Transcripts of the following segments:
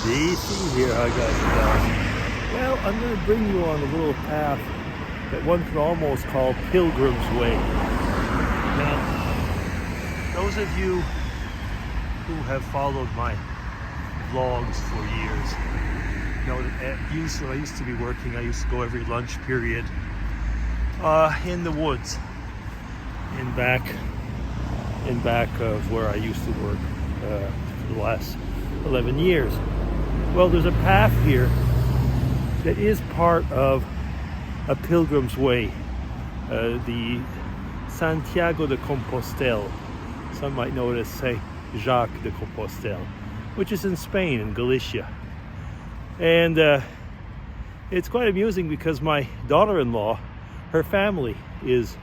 See here how I got it down. Well, I'm going to bring you on a little path that one could almost call Pilgrim's Way. Now, those of you who have followed my vlogs for years know that I used to be working. I used to go every lunch period in the woods in back of where I used to work for the last 11 years. Well, there's a path here that is part of a pilgrim's way, the Santiago de Compostela. Some might know it as Saint Jacques de Compostela, which is in Spain, in Galicia. And it's quite amusing because my daughter-in-law, her family is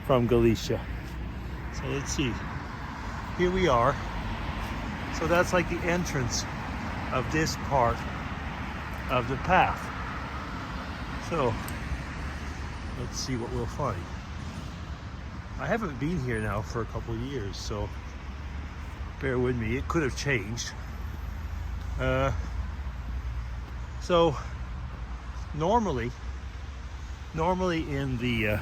from Galicia. So let's see. Here we are. So that's like the entrance of this part of the path. So let's see what we'll find. I haven't been here now for a couple of years, so bear with me. It could have changed. So normally in the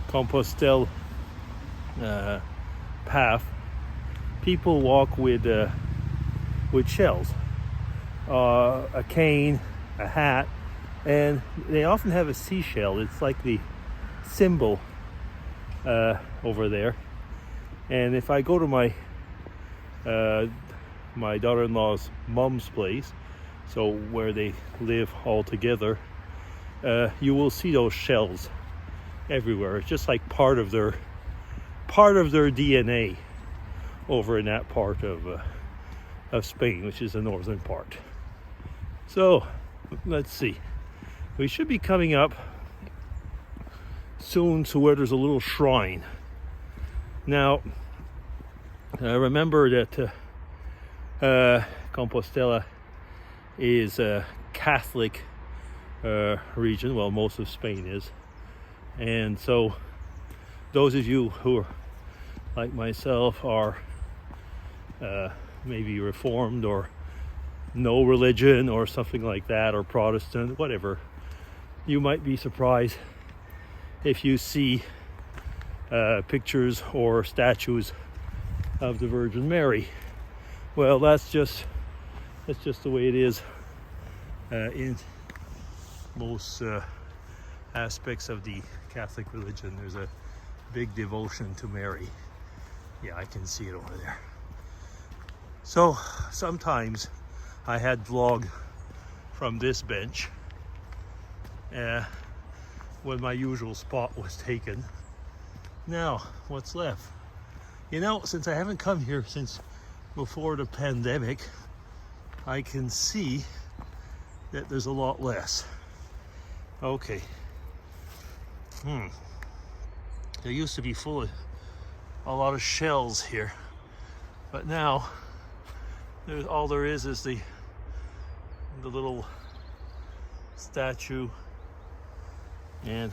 Compostela path, people walk with shells, a cane, a hat, and they often have a seashell. It's like the symbol over there. And if I go to my daughter-in-law's mom's place, so where they live all together, you will see those shells everywhere. It's just like part of their DNA over in that part of Spain, which is the northern part. So let's see. We should be coming up soon to where there's a little shrine. Now, remember that Compostela is a Catholic region. Well, most of Spain is. And so those of you who are like myself are maybe Reformed or no religion or something like that, or Protestant, whatever, you might be surprised if you see pictures or statues of the Virgin Mary. Well, that's just the way it is in most aspects of the Catholic religion. There's a big devotion to Mary. Yeah, I can see it over there. So sometimes I had vlog from this bench when my usual spot was taken. Now, what's left? You know, since I haven't come here since before the pandemic, I can see that there's a lot less. Okay. There used to be full of a lot of shells here, but now all there is the little statue and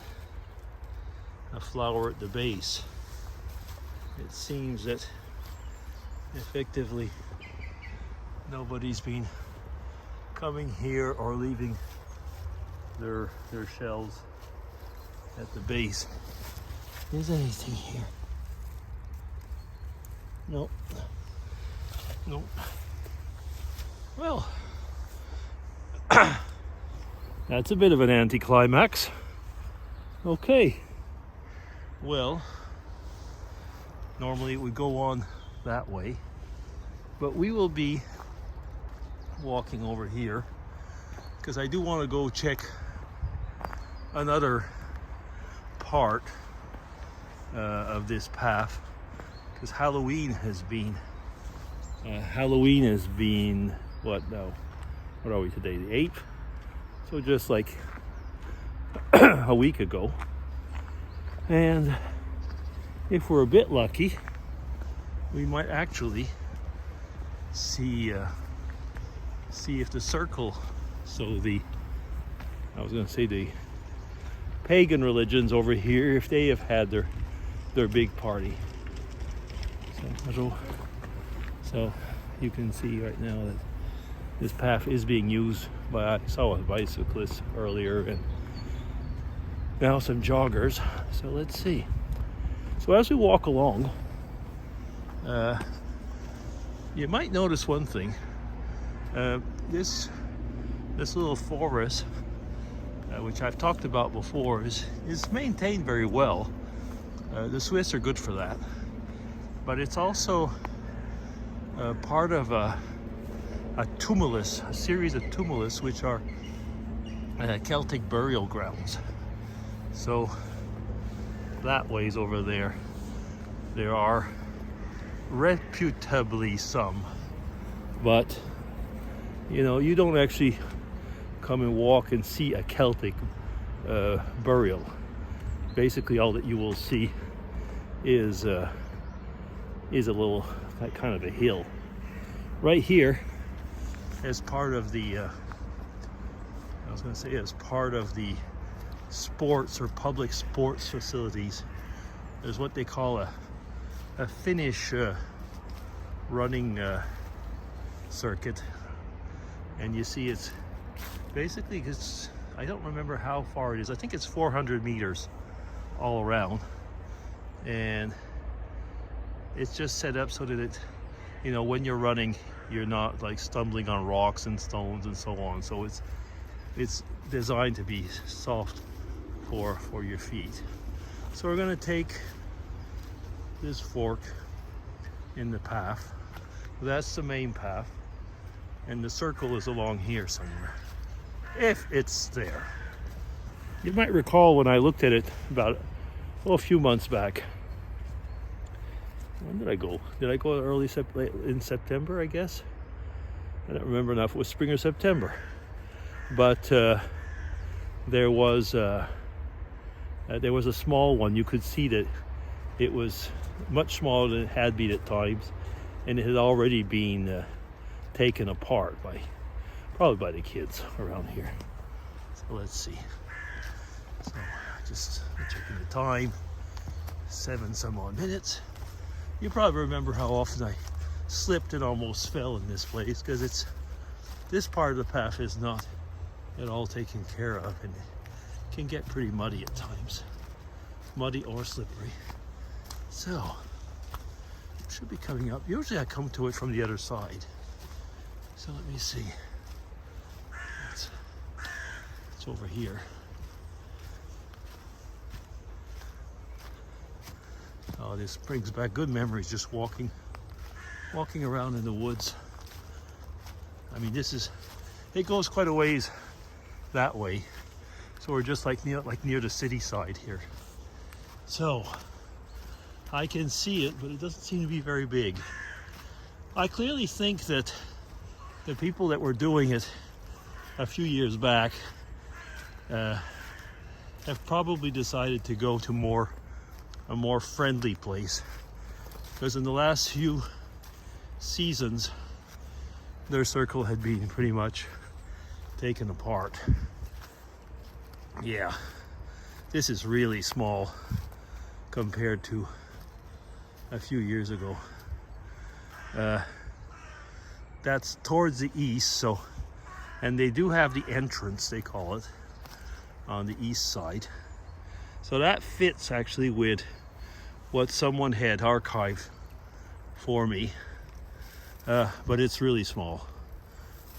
a flower at the base. It seems that effectively nobody's been coming here or leaving their shells at the base. Is anything here? Nope. Well, that's a bit of an anticlimax. Okay. Well, normally it would go on that way, but we will be walking over here because I do want to go check another part of this path, because Halloween has been what now? What are we today? The 8th? So just like a week ago. And if we're a bit lucky, we might actually see if the circle, so the pagan religions over here, if they have had their big party. So you can see right now that this path is being used by, I saw a bicyclist earlier, and now some joggers. So let's see. So as we walk along, you might notice one thing. This little forest, which I've talked about before, is maintained very well. The Swiss are good for that. But it's also part of a tumulus, a series of tumulus, which are Celtic burial grounds. So that ways over there are reputably some, but you don't actually come and walk and see a Celtic burial. Basically all that you will see is a little kind of a hill right here as part of the as part of the sports or public sports facilities. There's what they call a Finnish running circuit, and you see it's basically, I don't remember how far it is. I think it's 400 meters all around, and it's just set up so that it, when you're running, you're not like stumbling on rocks and stones and so on. So it's designed to be soft for your feet. So we're going to take this fork in the path. That's the main path, and the circle is along here somewhere, if it's there. You might recall when I looked at it about a few months back. When did I go? Did I go in September, I guess? I don't remember now if it was spring or September. But there was a small one. You could see that it was much smaller than it had been at times, and it had already been taken apart probably by the kids around here. So let's see. So just checking the time, 7 some odd minutes. You probably remember how often I slipped and almost fell in this place, because this part of the path is not at all taken care of, and it can get pretty muddy at times, muddy or slippery. So it should be coming up. Usually I come to it from the other side. So let me see. It's over here. Oh, this brings back good memories, just walking around in the woods. I mean, it goes quite a ways that way. So we're just like near the city side here. So I can see it, but it doesn't seem to be very big. I clearly think that the people that were doing it a few years back have probably decided to go to a more friendly place, because in the last few seasons their circle had been pretty much taken apart. Yeah, this is really small compared to a few years ago. That's towards the east, and they do have the entrance, they call it, on the east side. So that fits actually with what someone had archived for me, but it's really small.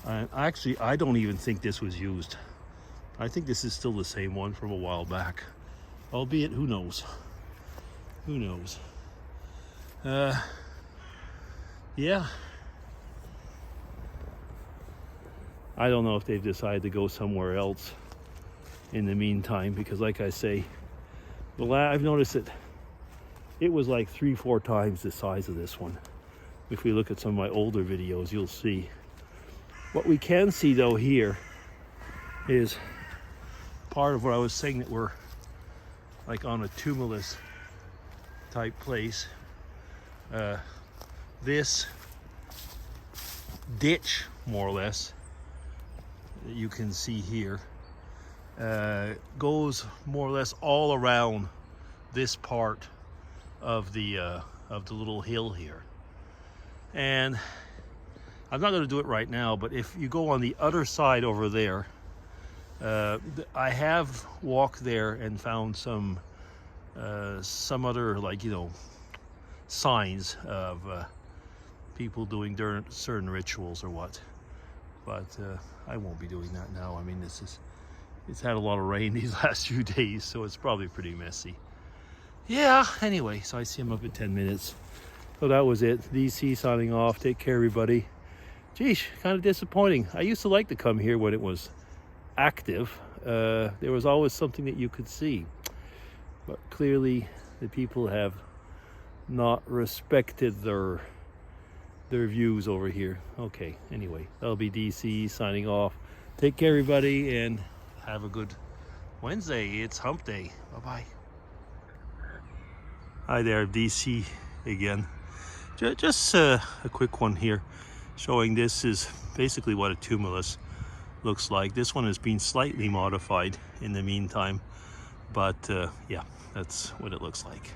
Actually, I don't even think this was used. I think this is still the same one from a while back, albeit who knows? Who knows? Yeah. I don't know if they've decided to go somewhere else in the meantime, because like I say, I've noticed that it was like 3-4 times the size of this one. If we look at some of my older videos, you'll see. What we can see though here is part of what I was saying, that we're like on a tumulus type place. This ditch, more or less, that you can see here, goes more or less all around this part of the little hill here. And I'm not going to do it right now, but if you go on the other side over there, I have walked there and found some other, like, you know, signs of people doing certain rituals or what. But I won't be doing that now. I mean, it's had a lot of rain these last few days, so it's probably pretty messy. Yeah, anyway, so I see him up in 10 minutes. So that was it. DC signing off. Take care, everybody. Geesh, kind of disappointing. I used to like to come here when it was active. There was always something that you could see. But clearly, the people have not respected their views over here. Okay, anyway, that'll be DC signing off. Take care, everybody, and have a good Wednesday. It's hump day. Bye-bye. Hi there, DC again. Just a quick one here, showing this is basically what a tumulus looks like. This one has been slightly modified in the meantime, but yeah, that's what it looks like.